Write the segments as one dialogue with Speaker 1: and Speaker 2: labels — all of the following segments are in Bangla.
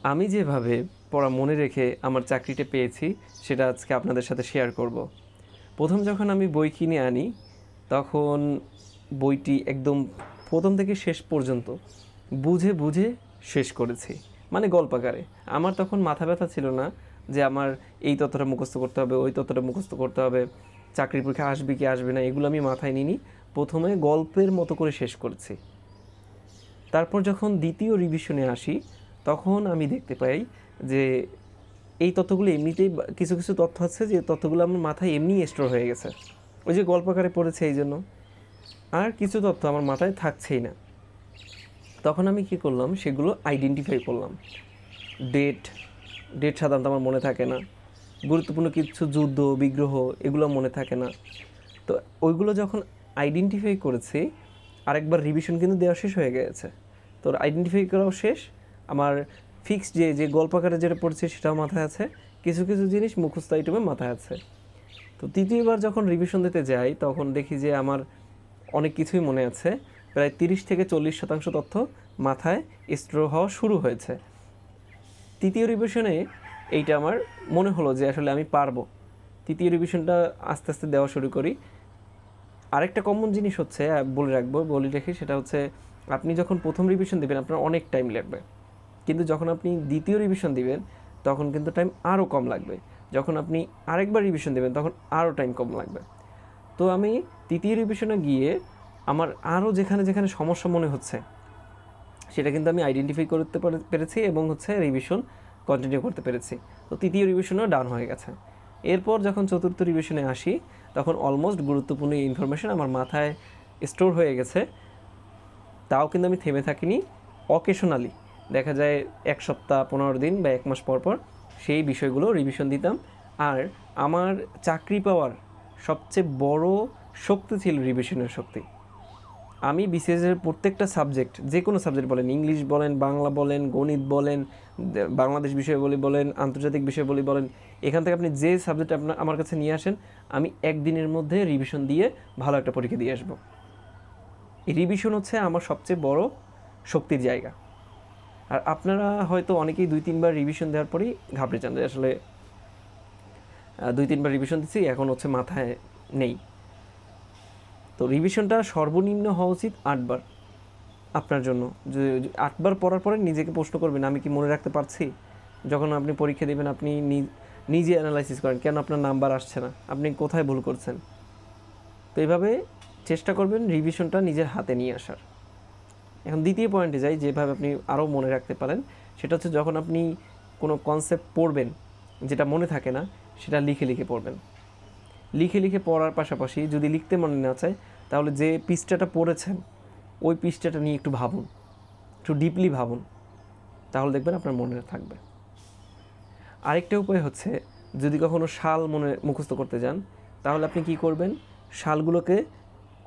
Speaker 1: আমি যেভাবে পড়া মনে রেখে আমার চাকরিটা পেয়েছি সেটা আজকে আপনাদের সাথে শেয়ার করব। প্রথম যখন আমি বই কিনে আনি তখন বইটি একদম প্রথম থেকে শেষ পর্যন্ত বুঝে বুঝে শেষ করেছি, মানে গল্পাকারে। আমার তখন মাথা ব্যথা ছিল না যে আমার এই তথ্যটা মুখস্থ করতে হবে, ওই তথ্যটা মুখস্থ করতে হবে, চাকরির পরীক্ষা আসবে কি আসবে না, এগুলো আমি মাথায় নিইনি। প্রথমে গল্পের মতো করে শেষ করেছি। তারপর যখন দ্বিতীয় রিভিশনে আসি তখন আমি দেখতে পাই যে এই তথ্যগুলো এমনিতেই কিছু কিছু তথ্য আছে যে তথ্যগুলো আমার মাথায় এমনিই স্টোর হয়ে গেছে, ওই যে গল্পাকারে পড়েছে এই জন্য। আর কিছু তথ্য আমার মাথায় থাকছেই না। তখন আমি কী করলাম, সেগুলো আইডেন্টিফাই করলাম। ডেট ডেট সাধারণত আমার মনে থাকে না। গুরুত্বপূর্ণ কিছু যুদ্ধ বিগ্রহ এগুলো মনে থাকে না। তো ওইগুলো যখন আইডেন্টিফাই করেছি, আরেকবার রিভিশন কিন্তু দেওয়া শেষ হয়ে গেছে। তো আইডেন্টিফাই করাও শেষ। আমার ফিক্সড যে গল্পাকারে যেটা পড়ছে সেটাও মাথায় আছে, কিছু কিছু জিনিস মুখস্থ আইটেমে মাথায় আছে। তো তৃতীয়বার যখন রিভিশন দিতে যাই তখন দেখি যে আমার অনেক কিছুই মনে আছে। প্রায় 30-40% তথ্য মাথায় স্টোর হওয়া শুরু হয়েছে। তৃতীয় রিভিশনে এইটা আমার মনে হলো যে আসলে আমি পারবো। তৃতীয় রিভিশনটা আস্তে আস্তে দেওয়া শুরু করি। আরেকটা কমন জিনিস হচ্ছে, বলে রাখি, সেটা হচ্ছে আপনি যখন প্রথম রিভিশন দেবেন আপনার অনেক টাইম লাগবে, কিন্তু যখন আপনি দ্বিতীয় রিভিশন দিবেন তখন কিন্তু টাইম আরও কম লাগবে। যখন আপনি আরেকবার রিভিশন দেবেন তখন আরও টাইম কম লাগবে। তো আমি তৃতীয় রিভিশনে গিয়ে আমার আরও যেখানে যেখানে সমস্যা মনে হচ্ছে সেটা কিন্তু আমি আইডেন্টিফাই করতে পেরেছি এবং হচ্ছে রিভিশন কন্টিনিউ করতে পেরেছি। তো তৃতীয় রিভিশনও ডান হয়ে গেছে। এরপর যখন চতুর্থ রিভিশনে আসি তখন অলমোস্ট গুরুত্বপূর্ণ ইনফরমেশন আমার মাথায় স্টোর হয়ে গেছে। তাও কিন্তু আমি থেমে থাকিনি। অকেশনালি দেখা যায় 1 সপ্তাহ 15 দিন বা 1 মাস পর পর সেই বিষয়গুলো রিভিশন দিতাম। আর আমার চাকরি পাওয়ার সবচেয়ে বড় শক্তি ছিল রিভিশনের শক্তি। আমি বিসিএসের প্রত্যেকটা সাবজেক্ট, যে কোনো সাবজেক্ট বলেন, ইংলিশ বলেন, বাংলা বলেন, গণিত বলেন, বাংলাদেশ বিষয়াবলী বলেন, আন্তর্জাতিক বিষয়াবলী বলেন, এখান থেকে আপনি যে সাবজেক্ট আমার কাছে নিয়ে আসেন আমি একদিনের মধ্যে রিভিশন দিয়ে ভালো একটা পরীক্ষা দিয়ে আসবো। এই রিভিশন হচ্ছে আমার সবচেয়ে বড় শক্তির জায়গা। আর আপনারা হয়তো অনেকেই 2-3 বার রিভিশন দেওয়ার পরেই ঘাবড়ে যান যে আসলে 2-3 বার রিভিশন দিচ্ছি এখন হচ্ছে মাথায় নেই। তো রিভিশনটা সর্বনিম্ন হওয়া উচিত 8 বার আপনার জন্য। যে 8 বার পড়ার পরে নিজেকে প্রশ্ন করবেন আমি কি মনে রাখতে পারছি। যখন আপনি পরীক্ষা দেবেন আপনি নিজে অ্যানালাইসিস করেন কেন আপনার নাম্বার আসছে না, আপনি কোথায় ভুল করছেন। তো এইভাবে চেষ্টা করবেন রিভিশনটা নিজের হাতে নিয়ে আসার। এখন দ্বিতীয় পয়েন্টে যাই, যেভাবে আপনি আরও মনে রাখতে পারেন, সেটা হচ্ছে যখন আপনি কোনো কনসেপ্ট পড়বেন যেটা মনে থাকে না সেটা লিখে লিখে পড়বেন। লিখে লিখে পড়ার পাশাপাশি যদি লিখতে মনে না চায় তাহলে যে পৃষ্ঠাটা পড়েছেন ওই পৃষ্ঠাটা নিয়ে একটু ভাবুন, একটু ডিপলি ভাবুন, তাহলে দেখবেন আপনার মনে থাকবে। আরেকটা উপায় হচ্ছে যদি কখনো সাল মুখস্থ করতে যান তাহলে আপনি কি করবেন, সালগুলোকে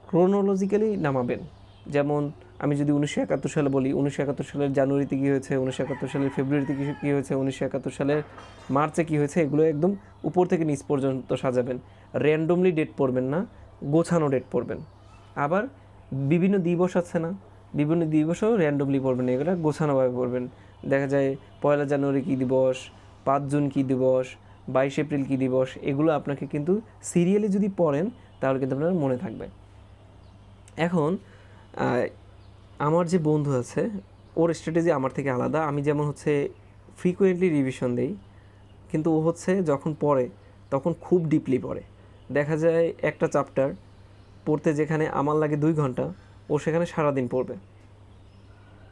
Speaker 1: ক্রোনোলজিক্যালি নামাবেন। যেমন আমি যদি 1971 সালে বলি, 1971 সালের জানুয়ারিতে কী হয়েছে, 1971 সালের ফেব্রুয়ারিতে কী হয়েছে, 1971 সালের মার্চে কী হয়েছে, এগুলো একদম উপর থেকে নিচ পর্যন্ত সাজাবেন। র্যান্ডমলি ডেট পড়বেন না, গোছানো ডেট পড়বেন। আবার বিভিন্ন দিবস আছে না, বিভিন্ন দিবসও র্যান্ডমলি পড়বেন, এগুলো গোছানোভাবে পড়বেন। দেখা যায় 1 জানুয়ারি কী দিবস, 5 জুন কী দিবস, 22 এপ্রিল কী দিবস, এগুলো আপনাকে কিন্তু সিরিয়ালি যদি পড়েন তাহলে কিন্তু আপনার মনে থাকবে। এখন আমার যে বন্ধু আছে ওর স্ট্র্যাটেজি আমার থেকে আলাদা। আমি যেমন হচ্ছে ফ্রিকোয়েন্টলি রিভিশন দেই, কিন্তু ও হচ্ছে যখন পড়ে তখন খুব ডিপলি পড়ে। দেখা যায় একটা চ্যাপ্টার পড়তে যেখানে আমার লাগে 2 ঘন্টা ও সেখানে সারাদিন পড়বে।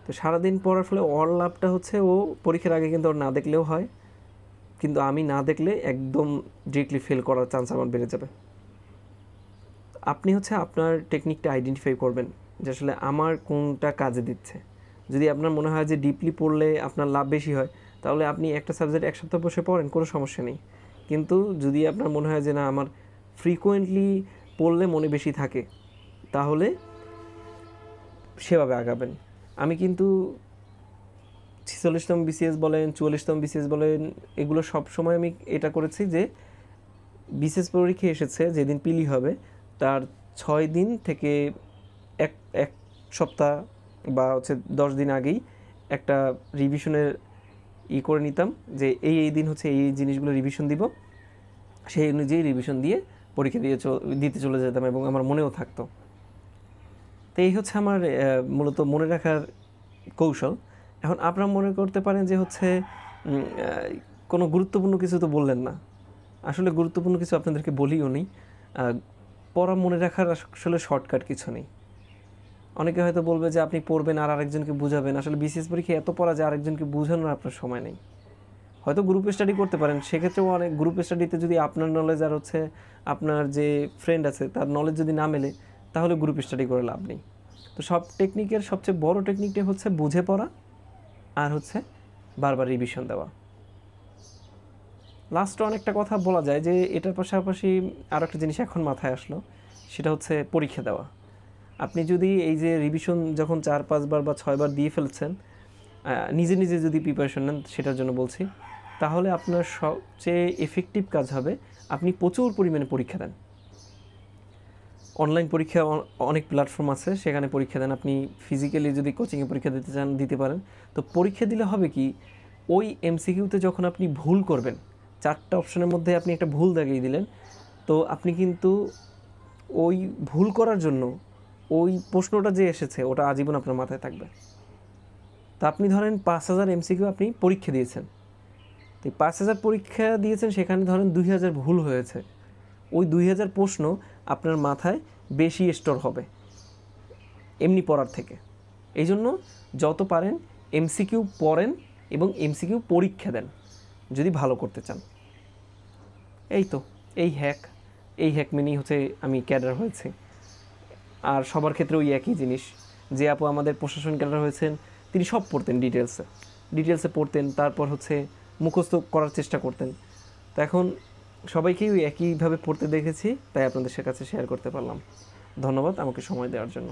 Speaker 1: তো সারাদিন পড়ার ফলে ওর লাভটা হচ্ছে ও পরীক্ষার আগে কিন্তু ওর না দেখলেও হয়, কিন্তু আমি না দেখলে একদম ডিরেক্টলি ফেল করার চান্স আমার বেড়ে যাবে। আপনি হচ্ছে আপনার টেকনিকটা আইডেন্টিফাই করবেন যে আসলে আমার কোনটা কাজে দিচ্ছে। যদি আপনার মনে হয় যে ডিপলি পড়লে আপনার লাভ বেশি হয় তাহলে আপনি একটা সাবজেক্ট 1 সপ্তাহ বসে পড়েন, কোনো সমস্যা নেই। কিন্তু যদি আপনার মনে হয় যে না আমার ফ্রিকোয়েন্টলি পড়লে মনে বেশি থাকে তাহলে সেভাবে আগাবেন। আমি কিন্তু 46তম বিসিএস বলেন, 44তম বিসিএস বলেন, এগুলো সব সময় আমি এটা করেছি যে বিসিএস পরীক্ষা এসেছে যেদিন পিলি হবে তার 6 দিন থেকে এক সপ্তাহ বা হচ্ছে 10 দিন আগেই একটা রিভিশনের করে নিতাম যে এই দিন হচ্ছে এই জিনিসগুলো রিভিশন দিব, সেই অনুযায়ী রিভিশন দিয়ে পরীক্ষা দিতে চলে যেতাম এবং আমার মনেও থাকতো। তো এই হচ্ছে আমার মূলত মনে রাখার কৌশল। এখন আপনারা মনে করতে পারেন যে হচ্ছে কোনো গুরুত্বপূর্ণ কিছু তো বললেন না। আসলে গুরুত্বপূর্ণ কিছু আপনাদেরকে বলিও নি। পড়া মনে রাখার আসলে শর্টকাট কিছু নেই। অনেকে হয়তো বলবে যে আপনি পড়বেন আর আরেকজনকে বুঝাবেন। আসলে বিসিএস পরীক্ষায় এত পড়া যে আরেকজনকে বোঝানোর আপনার সময় নেই। হয়তো গ্রুপ স্টাডি করতে পারেন, সেক্ষেত্রেও অনেক গ্রুপ স্টাডিতে যদি আপনার নলেজ আর হচ্ছে আপনার যে ফ্রেন্ড আছে তার নলেজ যদি না মেলে, তাহলে গ্রুপ স্টাডি করে লাভ নেই। তো সব টেকনিকের সবচেয়ে বড় টেকনিকটা হচ্ছে বুঝে পড়া আর হচ্ছে বারবার রিভিশন দেওয়া। লাস্টে অনেকটা কথা বলা যায় যে এটার পাশাপাশি আরও একটা জিনিস এখন মাথায় আসলো, সেটা হচ্ছে পরীক্ষা দেওয়া। আপনি যদি এই যে রিভিশন যখন 4-5 বার বা 6 বার দিয়ে ফেলছেন, নিজে নিজে যদি প্রিপারেশন নেন, সেটার জন্য বলছি, তাহলে আপনার সবচেয়ে এফেক্টিভ কাজ হবে আপনি প্রচুর পরিমাণে পরীক্ষা দেন। অনলাইন পরীক্ষা অনেক প্ল্যাটফর্ম আছে, সেখানে পরীক্ষা দেন। আপনি ফিজিক্যালি যদি কোচিংয়ে পরীক্ষা দিতে চান দিতে পারেন। তো পরীক্ষা দিলে হবে কি, ওই এমসিকিউতে যখন আপনি ভুল করবেন, 4টা অপশনের মধ্যে আপনি একটা ভুল দাগিয়ে দিলেন, তো আপনি কিন্তু ওই ভুল করার জন্য ওই প্রশ্নটা যে এসেছে ওটা আজীবন আপনার মাথায় থাকবে। তা আপনি ধরেন 5000 এমসিকিউ আপনি পরীক্ষা দিয়েছেন, তো 5000 পরীক্ষা দিয়েছেন, সেখানে ধরেন 2000 ভুল হয়েছে। ওই 2000 প্রশ্ন আপনার মাথায় বেশি স্টোর হবে এমনি পড়ার থেকে। এই জন্য যত পারেন এমসিকিউ পড়েন এবং এমসিকিউ পরীক্ষা দেন যদি ভালো করতে চান। এই তো এই হ্যাক মেনেই হচ্ছে আমি ক্যাডার হয়েছে। আর সবার ক্ষেত্রে ওই একই জিনিস। যে আপু আমাদের প্রশাসন ক্যাডার হয়েছেন, তিনি সব পড়তেন ডিটেলসে পড়তেন, তারপর হচ্ছে মুখস্থ করার চেষ্টা করতেন। তো এখন সবাইকেই ওই একইভাবে পড়তে দেখেছি, তাই আপনাদের কাছে শেয়ার করতে পারলাম। ধন্যবাদ আমাকে সময় দেওয়ার জন্য।